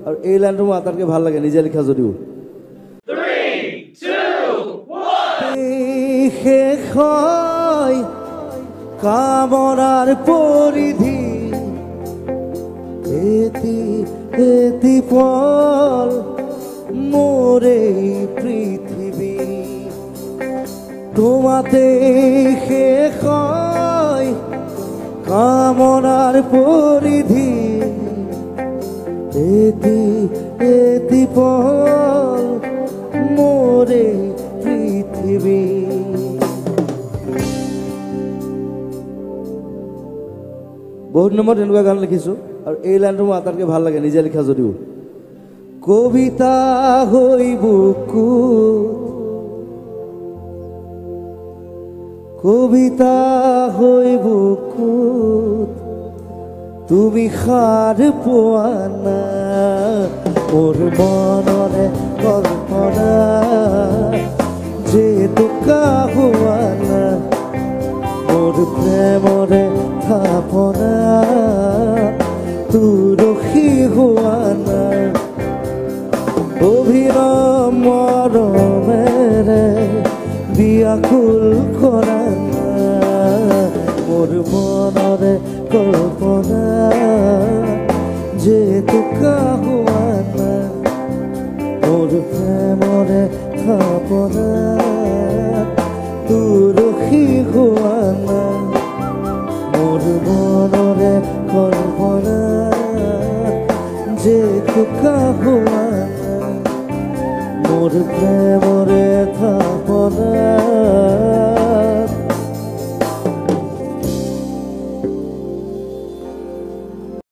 আৰু এই লাইনটো মোৰ আটাইতকৈ ভাল লাগে নিজে লিখা যদিও। 3, 2, 1 শেষ হয় কামনাৰ পৰিধি এটি এটি পল মোৰ এই পৃথিৱী তোমাতে শেষ হয় কামনাৰ পৰিধি এটি এটি পল মোৰ এই পৃথিৱী। বহুত নম্বৰত এনেকুৱা গান লিখিছোঁ আৰু এই লাইনটো মোৰ আটাইতকৈ ভাল লাগে নিজে লিখা যদিও। কবিতা হৈ বুকুত কবিতা হৈ বুকুত তুমি সাৰ পোৱা না মোৰ মনৰে কল্পনা যেতুকা হোৱা না মোৰ প্ৰেমৰে থাপনা তুলসী হোৱা না অভিনৱ মৰমেৰে বিয়াকুল কৰা না মোৰ মনৰে কল্পনা যেতুকা হোৱা না মোৰ প্ৰেমৰে থাপনা তুলসী হোৱা না মোৰ মনৰে কল্পনা যেতুকা হোৱা না মোৰ প্ৰেম